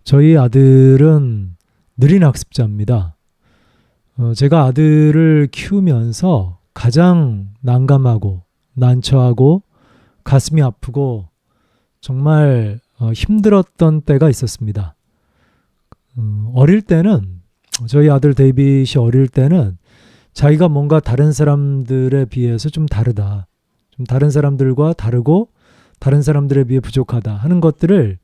저희 아들은 느린 학습자입니다. 제가 아들을 키우면서 가장 난감하고 난처하고 가슴이 아프고 정말 힘들었던 때가 있었습니다. 어릴 때는 저희 아들 데이빗이 어릴 때는 자기가 뭔가 다른 사람들에 비해서 좀 다르다. 좀 다른 사람들과 다르고 다른 사람들에 비해 부족하다 하는 것들을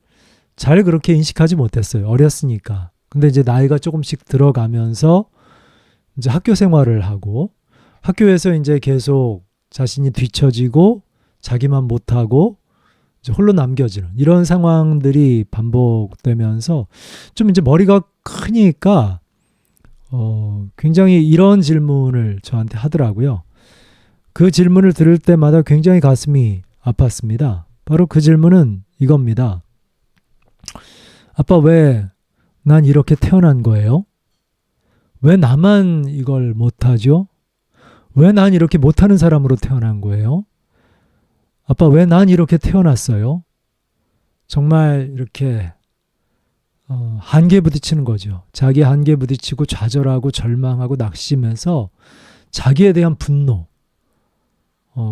잘 그렇게 인식하지 못했어요. 어렸으니까. 근데 이제 나이가 조금씩 들어가면서 이제 학교 생활을 하고 학교에서 이제 계속 자신이 뒤처지고 자기만 못하고 이제 홀로 남겨지는 이런 상황들이 반복되면서 좀 이제 머리가 크니까 굉장히 이런 질문을 저한테 하더라고요. 그 질문을 들을 때마다 굉장히 가슴이 아팠습니다. 바로 그 질문은 이겁니다. 아빠, 왜 난 이렇게 태어난 거예요? 왜 나만 이걸 못하죠? 왜 난 이렇게 못하는 사람으로 태어난 거예요? 아빠, 왜 난 이렇게 태어났어요? 정말 이렇게 한계에 부딪히는 거죠. 자기 한계에 부딪히고 좌절하고 절망하고 낙심해서 자기에 대한 분노,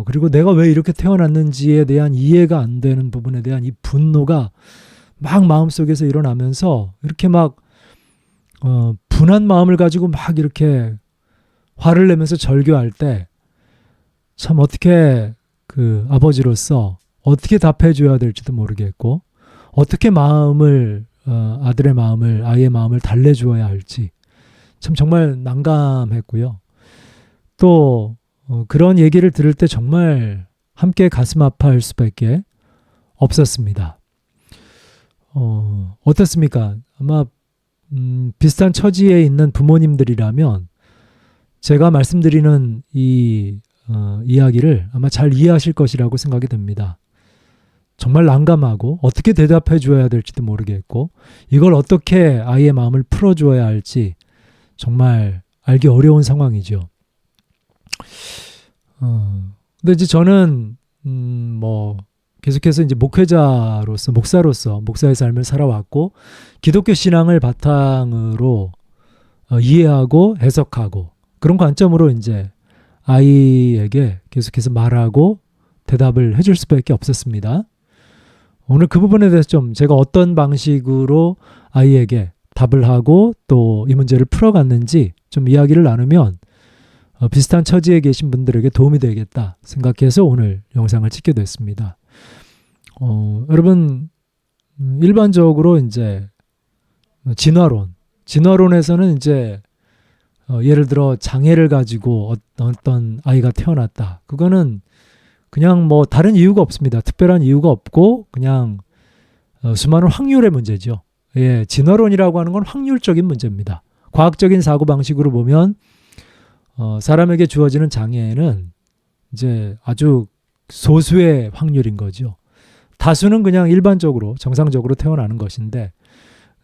그리고 내가 왜 이렇게 태어났는지에 대한 이해가 안 되는 부분에 대한 이 분노가 막 마음속에서 일어나면서 이렇게 막 분한 마음을 가지고 막 이렇게 화를 내면서 절규할 때 참 어떻게 그 아버지로서 어떻게 답해 줘야 될지도 모르겠고 어떻게 마음을 아들의 마음을 아이의 마음을 달래 주어야 할지 참 정말 난감했고요. 또 그런 얘기를 들을 때 정말 함께 가슴 아파할 수밖에 없었습니다. 어떻습니까? 아마 비슷한 처지에 있는 부모님들이라면 제가 말씀드리는 이 이야기를 아마 잘 이해하실 것이라고 생각이 듭니다. 정말 난감하고 어떻게 대답해 줘야 될지도 모르겠고 이걸 어떻게 아이의 마음을 풀어 주어야 할지 정말 알기 어려운 상황이죠. 근데 이제 저는 계속해서 이제 목사로서 목사의 삶을 살아왔고 기독교 신앙을 바탕으로 이해하고 해석하고 그런 관점으로 이제 아이에게 계속해서 말하고 대답을 해줄 수밖에 없었습니다. 오늘 그 부분에 대해서 좀 제가 어떤 방식으로 아이에게 답을 하고 또 이 문제를 풀어갔는지 좀 이야기를 나누면 비슷한 처지에 계신 분들에게 도움이 되겠다 생각해서 오늘 영상을 찍게 됐습니다. 여러분 일반적으로 이제 진화론에서는 이제 예를 들어 장애를 가지고 어떤 아이가 태어났다. 그거는 그냥 뭐 다른 이유가 없습니다. 특별한 이유가 없고 그냥 수많은 확률의 문제죠. 예, 진화론이라고 하는 건 확률적인 문제입니다. 과학적인 사고방식으로 보면 사람에게 주어지는 장애는 이제 아주 소수의 확률인 거죠. 다수는 그냥 일반적으로 정상적으로 태어나는 것인데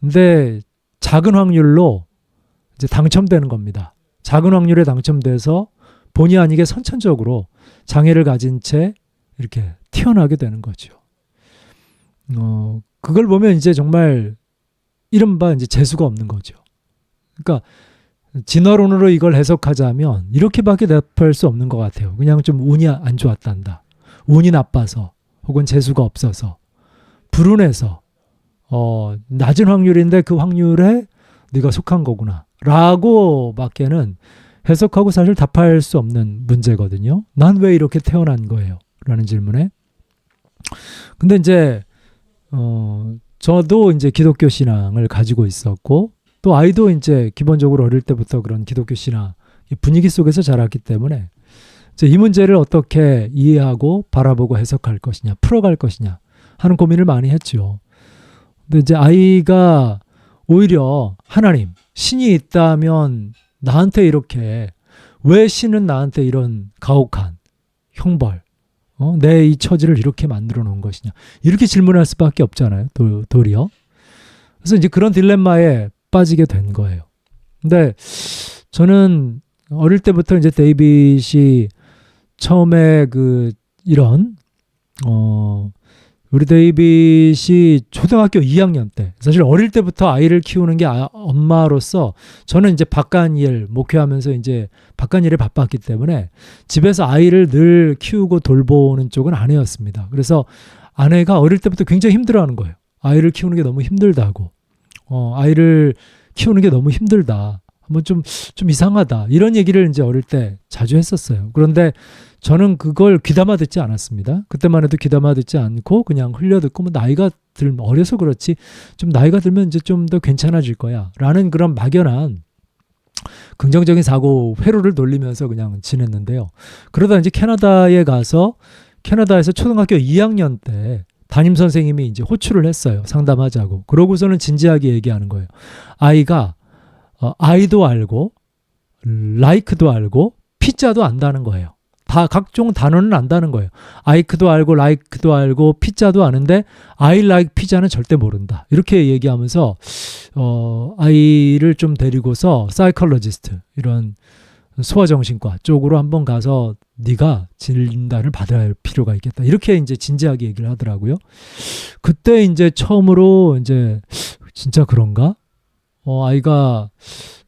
근데 작은 확률로 이제 당첨되는 겁니다. 작은 확률에 당첨돼서 본의 아니게 선천적으로 장애를 가진 채 이렇게 태어나게 되는 거죠. 그걸 보면 이제 정말 이른바 이제 재수가 없는 거죠. 그러니까 진화론으로 이걸 해석하자면 이렇게밖에 대답할 수 없는 것 같아요. 그냥 좀 운이 안 좋았단다. 운이 나빠서 혹은 재수가 없어서 불운해서 낮은 확률인데 그 확률에 네가 속한 거구나 라고 밖에는 해석하고 사실 답할 수 없는 문제거든요. 난 왜 이렇게 태어난 거예요? 라는 질문에. 근데 이제 저도 이제 기독교 신앙을 가지고 있었고 또 아이도 이제 기본적으로 어릴 때부터 그런 기독교 신앙 분위기 속에서 자랐기 때문에 이제 이 문제를 어떻게 이해하고 바라보고 해석할 것이냐, 풀어갈 것이냐 하는 고민을 많이 했죠. 근데 이제 아이가 오히려 하나님, 신이 있다면 나한테 이렇게 왜 신은 나한테 이런 가혹한 형벌, 내 이 처지를 이렇게 만들어 놓은 것이냐 이렇게 질문할 수밖에 없잖아요. 도리어. 그래서 이제 그런 딜레마에 빠지게 된 거예요. 근데 저는 어릴 때부터 이제 데이빗이 처음에 이런 우리 데이빗이 초등학교 2학년 때, 사실 어릴 때부터 아이를 키우는 게 엄마로서 저는 이제 바깥일 목회하면서 이제 바깥일에 바빴기 때문에 집에서 아이를 늘 키우고 돌보는 쪽은 아내였습니다. 그래서 아내가 어릴 때부터 굉장히 힘들어하는 거예요. 아이를 키우는 게 너무 힘들다고. 아이를 키우는 게 너무 힘들다. 한번 좀 이상하다. 이런 얘기를 이제 어릴 때 자주 했었어요. 그런데 저는 그걸 귀담아 듣지 않았습니다. 그때만 해도 귀담아 듣지 않고 그냥 흘려듣고 뭐 나이가 들면 어려서 그렇지 좀 나이가 들면 이제 좀 더 괜찮아질 거야 라는 그런 막연한 긍정적인 사고 회로를 돌리면서 그냥 지냈는데요. 그러다 이제 캐나다에서 초등학교 2학년 때 담임 선생님이 이제 호출을 했어요. 상담하자고. 그러고서는 진지하게 얘기하는 거예요. 아이가 아이도 알고 like도 알고 피자도 안다는 거예요. 다 각종 단어는 안다는 거예요. 아이크도 알고 like도 알고 피자도 아는데 I like 피자는 절대 모른다. 이렇게 얘기하면서 아이를 좀 데리고서 사이콜로지스트 이런 소아정신과 쪽으로 한번 가서 네가 진단을 받아야 할 필요가 있겠다. 이렇게 이제 진지하게 얘기를 하더라고요. 그때 이제 처음으로 이제 진짜 그런가? 아이가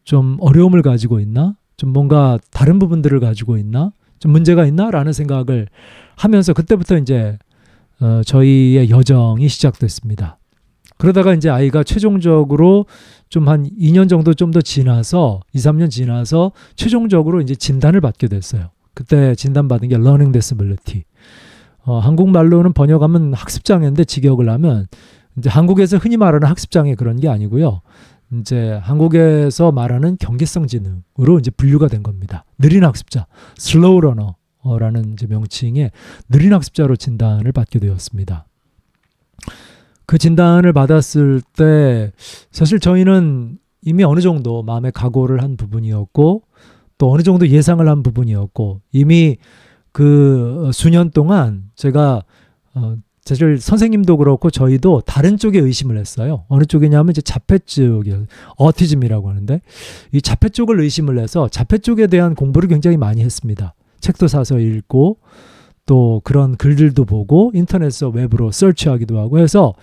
좀 어려움을 가지고 있나? 좀 뭔가 다른 부분들을 가지고 있나? 좀 문제가 있나? 라는 생각을 하면서 그때부터 이제 저희의 여정이 시작됐습니다. 그러다가 이제 아이가 최종적으로 좀 한 2년 정도 좀 더 지나서 2, 3년 지나서 최종적으로 이제 진단을 받게 됐어요. 그때 진단받은 게 learning disability. 한국말로는 번역하면 학습장애인데 직역을 하면 이제 한국에서 흔히 말하는 학습장애 그런 게 아니고요. 이제 한국에서 말하는 경계성 지능으로 이제 분류가 된 겁니다. 느린 학습자, slow learner라는 이제 명칭의 느린 학습자로 진단을 받게 되었습니다. 그 진단을 받았을 때 사실 저희는 이미 어느 정도 마음의 각오를 한 부분이었고 또 어느 정도 예상을 한 부분이었고 이미 그 수년 동안 제가 사실 선생님도 그렇고 저희도 다른 쪽에 의심을 했어요. 어느 쪽이냐면 이제 자폐 쪽이에요. 어티즘이라고 하는데 이 자폐 쪽을 의심을 해서 자폐 쪽에 대한 공부를 굉장히 많이 했습니다. 책도 사서 읽고 또 그런 글들도 보고 인터넷에서 웹으로 서치하기도 하고 해서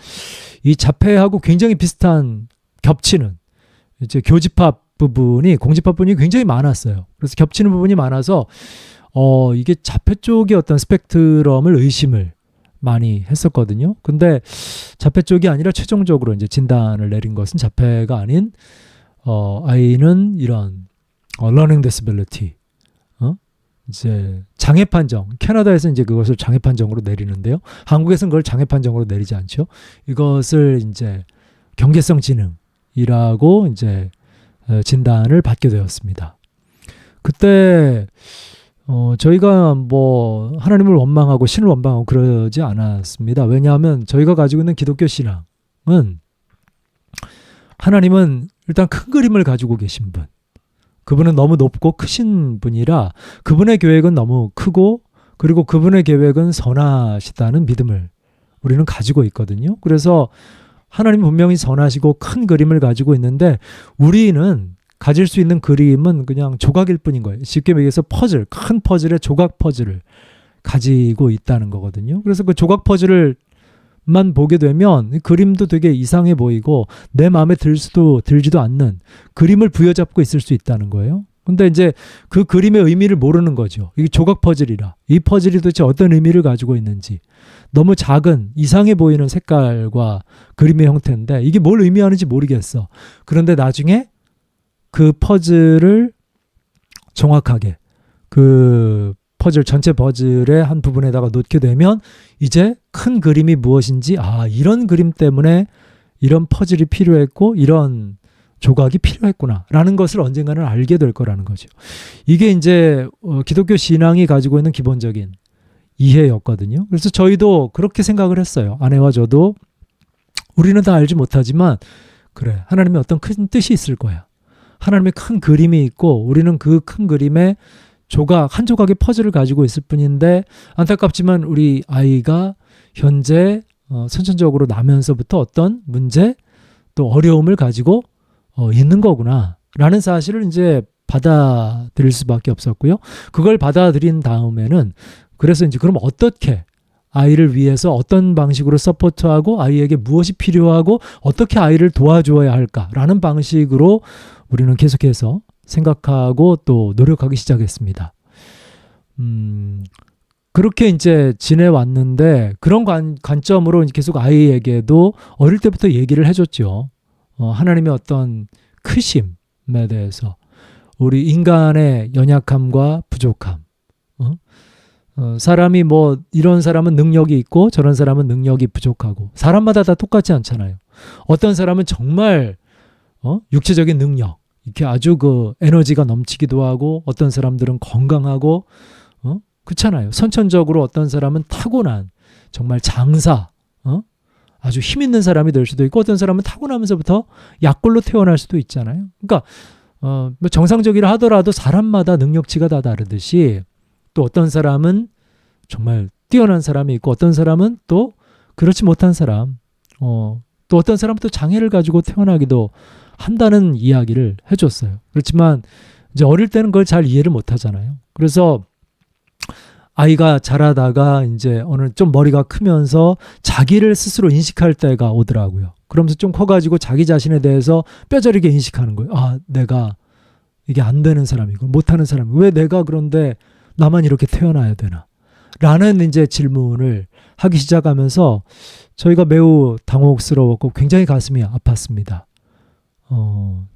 이 자폐하고 굉장히 비슷한 겹치는 이제 교집합 부분이 공집합 부분이 굉장히 많았어요. 그래서 겹치는 부분이 많아서 이게 자폐 쪽의 어떤 스펙트럼을 의심을 많이 했었거든요. 근데 자폐 쪽이 아니라 최종적으로 이제 진단을 내린 것은 자폐가 아닌 아이는 이런 learning disability 이제 장애 판정, 캐나다에서 이제 그것을 장애 판정으로 내리는데요. 한국에서는 그걸 장애 판정으로 내리지 않죠. 이것을 이제 경계성 지능이라고 이제 진단을 받게 되었습니다. 그때 저희가 뭐 하나님을 원망하고 신을 원망하고 그러지 않았습니다. 왜냐하면 저희가 가지고 있는 기독교 신앙은 하나님은 일단 큰 그림을 가지고 계신 분. 그분은 너무 높고 크신 분이라 그분의 계획은 너무 크고 그리고 그분의 계획은 선하시다는 믿음을 우리는 가지고 있거든요. 그래서 하나님은 분명히 선하시고 큰 그림을 가지고 있는데 우리는 가질 수 있는 그림은 그냥 조각일 뿐인 거예요. 쉽게 얘기해서 퍼즐, 큰 퍼즐의 조각 퍼즐을 가지고 있다는 거거든요. 그래서 그 조각 퍼즐을만 보게 되면 그림도 되게 이상해 보이고 내 마음에 들지도 않는 그림을 부여잡고 있을 수 있다는 거예요. 근데 이제 그 그림의 의미를 모르는 거죠. 이게 조각 퍼즐이라. 이 퍼즐이 도대체 어떤 의미를 가지고 있는지. 너무 작은 이상해 보이는 색깔과 그림의 형태인데 이게 뭘 의미하는지 모르겠어. 그런데 나중에 그 퍼즐을 정확하게 그 퍼즐 전체 퍼즐의 한 부분에다가 놓게 되면 이제 큰 그림이 무엇인지 이런 그림 때문에 이런 퍼즐이 필요했고 이런 조각이 필요했구나 라는 것을 언젠가는 알게 될 거라는 거죠. 이게 이제 기독교 신앙이 가지고 있는 기본적인 이해였거든요. 그래서 저희도 그렇게 생각을 했어요. 아내와 저도 우리는 다 알지 못하지만 그래 하나님의 어떤 큰 뜻이 있을 거야. 하나님의 큰 그림이 있고 우리는 그 큰 그림의 한 조각의 퍼즐을 가지고 있을 뿐인데 안타깝지만 우리 아이가 현재 선천적으로 나면서부터 어떤 문제 또 어려움을 가지고 있는 거구나 라는 사실을 이제 받아들일 수밖에 없었고요. 그걸 받아들인 다음에는 그래서 이제 그럼 어떻게 아이를 위해서 어떤 방식으로 서포트하고 아이에게 무엇이 필요하고 어떻게 아이를 도와주어야 할까라는 방식으로 우리는 계속해서 생각하고 또 노력하기 시작했습니다. 그렇게 이제 지내왔는데 그런 관점으로 계속 아이에게도 어릴 때부터 얘기를 해줬죠. 하나님의 어떤 크심에 대해서 우리 인간의 연약함과 부족함. 사람이 뭐 이런 사람은 능력이 있고 저런 사람은 능력이 부족하고 사람마다 다 똑같지 않잖아요. 어떤 사람은 정말 육체적인 능력 이렇게 아주 그 에너지가 넘치기도 하고 어떤 사람들은 건강하고 그렇잖아요. 선천적으로 어떤 사람은 타고난 정말 장사 아주 힘 있는 사람이 될 수도 있고 어떤 사람은 타고나면서부터 약골로 태어날 수도 있잖아요. 그러니까 뭐 정상적이라 하더라도 사람마다 능력치가 다 다르듯이 또 어떤 사람은 정말 뛰어난 사람이 있고 어떤 사람은 또 그렇지 못한 사람 또 어떤 사람은 또 장애를 가지고 태어나기도 한다는 이야기를 해줬어요. 그렇지만 이제 어릴 때는 그걸 잘 이해를 못 하잖아요. 그래서 아이가 자라다가 이제 어느 좀 머리가 크면서 자기를 스스로 인식할 때가 오더라고요. 그러면서 좀 커가지고 자기 자신에 대해서 뼈저리게 인식하는 거예요. 아, 내가 이게 안 되는 사람이고 못하는 사람이고 왜 내가 그런데 나만 이렇게 태어나야 되나? 라는 이제 질문을 하기 시작하면서 저희가 매우 당혹스러웠고 굉장히 가슴이 아팠습니다.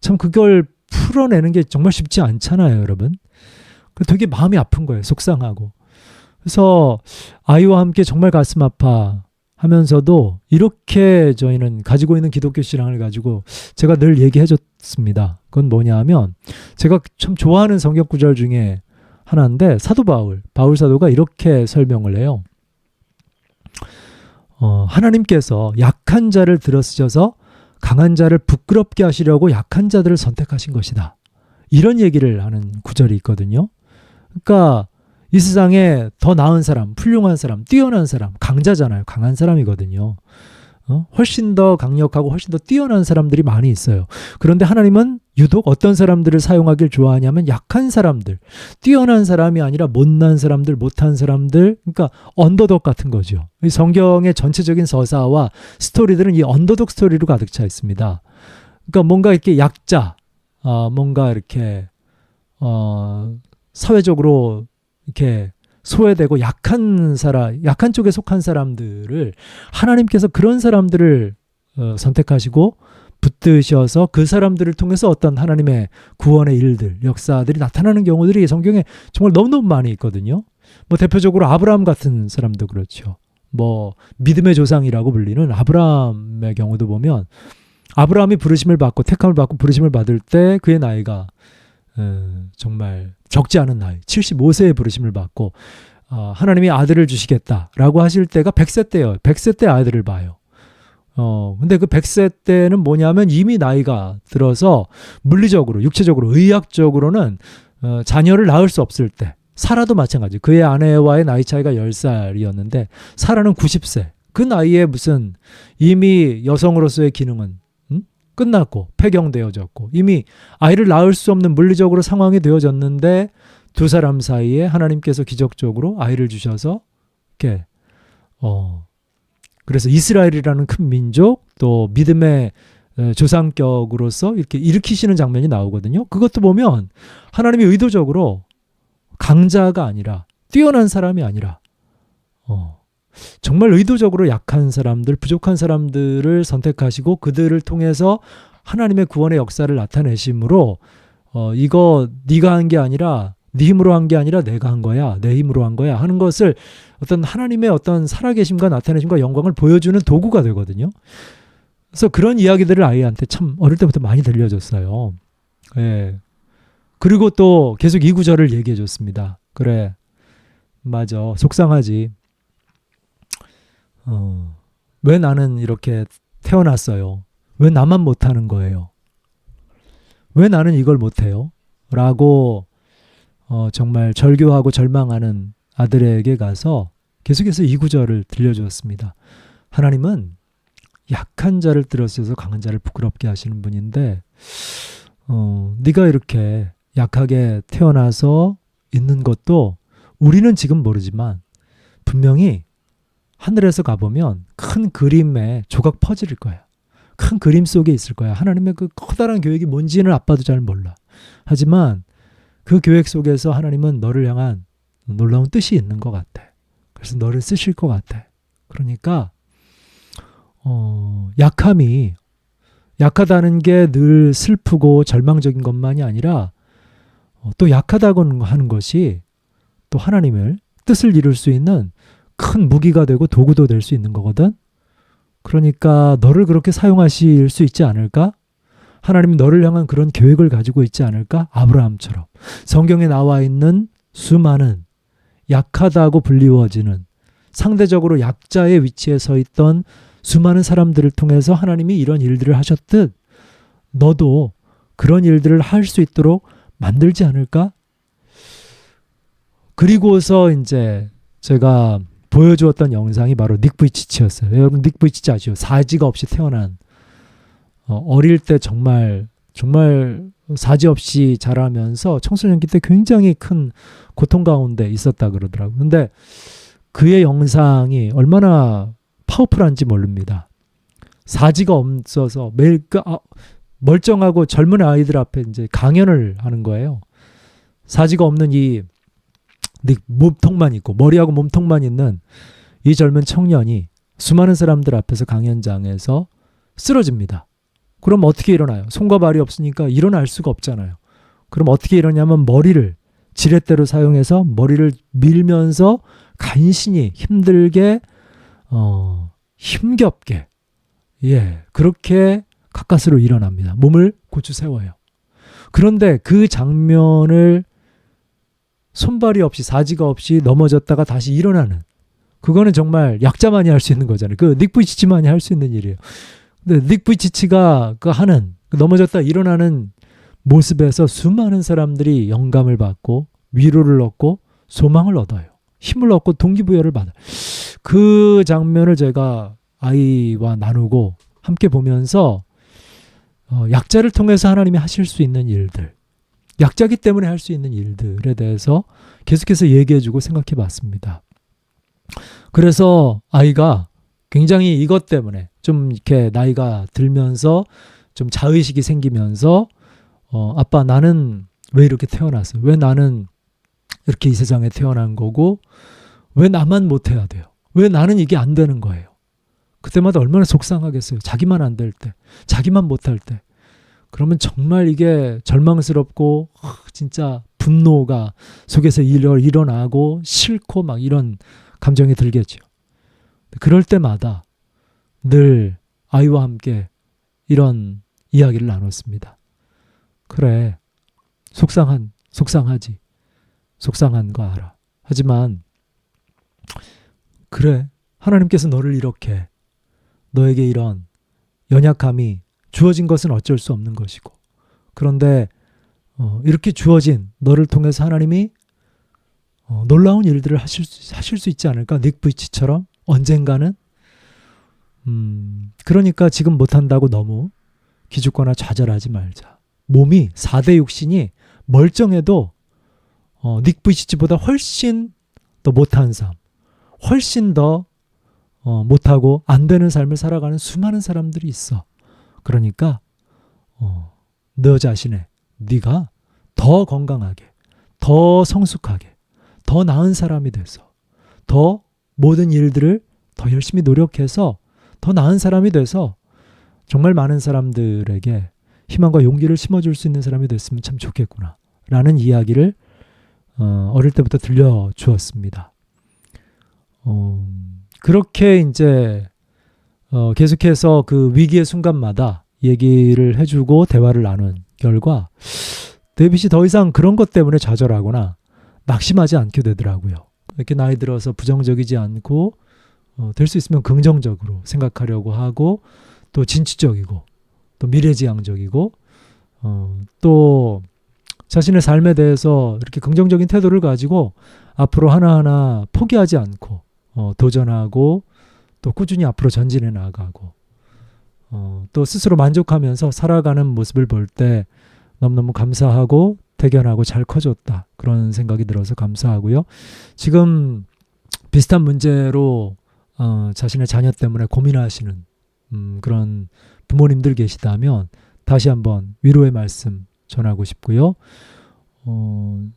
참 그걸 풀어내는 게 정말 쉽지 않잖아요, 여러분. 되게 마음이 아픈 거예요, 속상하고. 그래서 아이와 함께 정말 가슴 아파 하면서도 이렇게 저희는 가지고 있는 기독교 신앙을 가지고 제가 늘 얘기해 줬습니다. 그건 뭐냐 하면 제가 참 좋아하는 성경 구절 중에 하나인데 사도 바울 사도가 이렇게 설명을 해요. 하나님께서 약한 자를 들어쓰셔서 강한 자를 부끄럽게 하시려고 약한 자들을 선택하신 것이다. 이런 얘기를 하는 구절이 있거든요. 그러니까 이 세상에 더 나은 사람, 훌륭한 사람, 뛰어난 사람, 강자잖아요. 강한 사람이거든요. 훨씬 더 강력하고 훨씬 더 뛰어난 사람들이 많이 있어요. 그런데 하나님은 유독 어떤 사람들을 사용하길 좋아하냐면 약한 사람들, 뛰어난 사람이 아니라 못난 사람들, 못한 사람들, 그러니까 언더독 같은 거죠. 이 성경의 전체적인 서사와 스토리들은 이 언더독 스토리로 가득 차 있습니다. 그러니까 뭔가 이렇게 약자, 뭔가 이렇게 사회적으로 이렇게 소외되고 약한 쪽에 속한 사람들을 하나님께서 그런 사람들을 선택하시고 붙드셔서 그 사람들을 통해서 어떤 하나님의 구원의 일들, 역사들이 나타나는 경우들이 성경에 정말 너무너무 많이 있거든요. 뭐 대표적으로 아브라함 같은 사람도 그렇죠. 뭐 믿음의 조상이라고 불리는 아브라함의 경우도 보면 아브라함이 부르심을 받고 택함을 받고 부르심을 받을 때 그의 나이가 정말 적지 않은 나이 75세의 부르심을 받고 하나님이 아들을 주시겠다라고 하실 때가 100세 때예요. 100세 때 아들을 봐요. 근데 그 100세 때는 뭐냐면 이미 나이가 들어서 물리적으로 육체적으로 의학적으로는 자녀를 낳을 수 없을 때 사라도 마찬가지. 그의 아내와의 나이 차이가 10살이었는데 사라는 90세. 그 나이에 무슨 이미 여성으로서의 기능은 끝났고 폐경되어졌고 이미 아이를 낳을 수 없는 물리적으로 상황이 되어졌는데 두 사람 사이에 하나님께서 기적적으로 아이를 주셔서 이렇게 그래서 이스라엘이라는 큰 민족 또 믿음의 조상격으로서 이렇게 일으키시는 장면이 나오거든요. 그것도 보면 하나님이 의도적으로 강자가 아니라 뛰어난 사람이 아니라 정말 의도적으로 약한 사람들, 부족한 사람들을 선택하시고 그들을 통해서 하나님의 구원의 역사를 나타내심으로 이거 네가 한 게 아니라 네 힘으로 한 게 아니라 내가 한 거야. 내 힘으로 한 거야. 하는 것을 어떤 하나님의 어떤 살아계심과 나타내심과 영광을 보여주는 도구가 되거든요. 그래서 그런 이야기들을 아이한테 참 어릴 때부터 많이 들려줬어요. 예. 그리고 또 계속 이 구절을 얘기해 줬습니다. 그래. 맞아. 속상하지. 왜 나는 이렇게 태어났어요? 왜 나만 못하는 거예요? 왜 나는 이걸 못해요? 라고 정말 절교하고 절망하는 아들에게 가서 계속해서 이 구절을 들려주었습니다. 하나님은 약한 자를 들어서서 강한 자를 부끄럽게 하시는 분인데 네가 이렇게 약하게 태어나서 있는 것도 우리는 지금 모르지만 분명히 하늘에서 가보면 큰 그림의 조각 퍼즐일 거야. 큰 그림 속에 있을 거야. 하나님의 그 커다란 계획이 뭔지는 아빠도 잘 몰라. 하지만 그 계획 속에서 하나님은 너를 향한 놀라운 뜻이 있는 것 같아. 그래서 너를 쓰실 것 같아. 그러니까 약하다는 게 늘 슬프고 절망적인 것만이 아니라 또 약하다고 하는 것이 또 하나님을 뜻을 이룰 수 있는 큰 무기가 되고 도구도 될 수 있는 거거든. 그러니까 너를 그렇게 사용하실 수 있지 않을까? 하나님이 너를 향한 그런 계획을 가지고 있지 않을까? 아브라함처럼. 성경에 나와 있는 수많은 약하다고 불리워지는 상대적으로 약자의 위치에 서 있던 수많은 사람들을 통해서 하나님이 이런 일들을 하셨듯 너도 그런 일들을 할 수 있도록 만들지 않을까? 그리고서 이제 제가 보여주었던 영상이 바로 닉 부이치치였어요. 여러분 닉 부이치치 아시죠? 사지가 없이 태어난 어릴 때 정말 사지 없이 자라면서 청소년기 때 굉장히 큰 고통 가운데 있었다 그러더라고요. 근데 그의 영상이 얼마나 파워풀한지 모릅니다. 사지가 없어서 매일 멀쩡하고 젊은 아이들 앞에 이제 강연을 하는 거예요. 사지가 없는 이 몸통만 있고 머리하고 몸통만 있는 이 젊은 청년이 수많은 사람들 앞에서 강연장에서 쓰러집니다. 그럼 어떻게 일어나요? 손과 발이 없으니까 일어날 수가 없잖아요. 그럼 어떻게 일어나냐면 머리를 지렛대로 사용해서 머리를 밀면서 간신히 힘들게 힘겹게 그렇게 가까스로 일어납니다. 몸을 고추 세워요. 그런데 그 장면을 손발이 없이 사지가 없이 넘어졌다가 다시 일어나는 그거는 정말 약자만이 할 수 있는 거잖아요. 그 닉 부이치치만이 할 수 있는 일이에요. 근데 닉 부이치치가 하는 넘어졌다 일어나는 모습에서 수많은 사람들이 영감을 받고 위로를 얻고 소망을 얻어요. 힘을 얻고 동기부여를 받아요. 그 장면을 제가 아이와 나누고 함께 보면서 약자를 통해서 하나님이 하실 수 있는 일들, 약자기 때문에 할 수 있는 일들에 대해서 계속해서 얘기해주고 생각해 봤습니다. 그래서 아이가 굉장히 이것 때문에 좀 이렇게 나이가 들면서 좀 자의식이 생기면서 아빠 나는 왜 이렇게 태어났어요? 왜 나는 이렇게 이 세상에 태어난 거고 왜 나만 못해야 돼요? 왜 나는 이게 안 되는 거예요? 그때마다 얼마나 속상하겠어요. 자기만 안 될 때, 자기만 못할 때. 그러면 정말 이게 절망스럽고 진짜 분노가 속에서 일어나고 싫고 막 이런 감정이 들겠죠. 그럴 때마다 늘 아이와 함께 이런 이야기를 나눴습니다. 그래, 속상하지. 속상한 거 알아. 하지만 그래, 하나님께서 너를 이렇게 너에게 이런 연약함이 주어진 것은 어쩔 수 없는 것이고 그런데 이렇게 주어진 너를 통해서 하나님이 놀라운 일들을 하실 수 있지 않을까? 닉 부이치처럼 언젠가는 그러니까 지금 못한다고 너무 기죽거나 좌절하지 말자. 몸이 4대 육신이 멀쩡해도 닉 부이치보다 훨씬 더 못한 삶, 훨씬 더 못하고 안 되는 삶을 살아가는 수많은 사람들이 있어. 그러니까 너 자신의 네가 더 건강하게, 더 성숙하게, 더 나은 사람이 돼서 더 모든 일들을 더 열심히 노력해서 더 나은 사람이 돼서 정말 많은 사람들에게 희망과 용기를 심어줄 수 있는 사람이 됐으면 참 좋겠구나 라는 이야기를 어릴 때부터 들려주었습니다. 그렇게 이제 계속해서 그 위기의 순간마다 얘기를 해주고 대화를 나눈 결과 데이빗이 더 이상 그런 것 때문에 좌절하거나 낙심하지 않게 되더라고요. 이렇게 나이 들어서 부정적이지 않고 될 수 있으면 긍정적으로 생각하려고 하고 또 진취적이고 또 미래지향적이고 또 자신의 삶에 대해서 이렇게 긍정적인 태도를 가지고 앞으로 하나하나 포기하지 않고 도전하고 또 꾸준히 앞으로 전진해 나가고 또 스스로 만족하면서 살아가는 모습을 볼 때 너무너무 감사하고 대견하고 잘 커졌다. 그런 생각이 들어서 감사하고요. 지금 비슷한 문제로 자신의 자녀 때문에 고민하시는 그런 부모님들 계시다면 다시 한번 위로의 말씀 전하고 싶고요.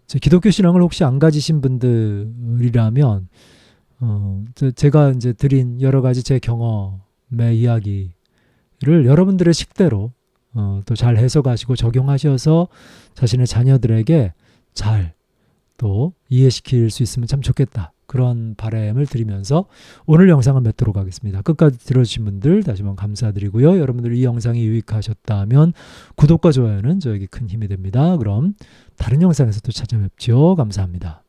제 기독교 신앙을 혹시 안 가지신 분들이라면 제가 이제 드린 여러 가지 제 경험의 이야기를 여러분들의 식대로 또 잘 해석하시고 적용하셔서 자신의 자녀들에게 잘 또 이해시킬 수 있으면 참 좋겠다. 그런 바람을 드리면서 오늘 영상은 맺도록 하겠습니다. 끝까지 들어주신 분들 다시 한번 감사드리고요. 여러분들 이 영상이 유익하셨다면 구독과 좋아요는 저에게 큰 힘이 됩니다. 그럼 다른 영상에서 또 찾아뵙죠. 감사합니다.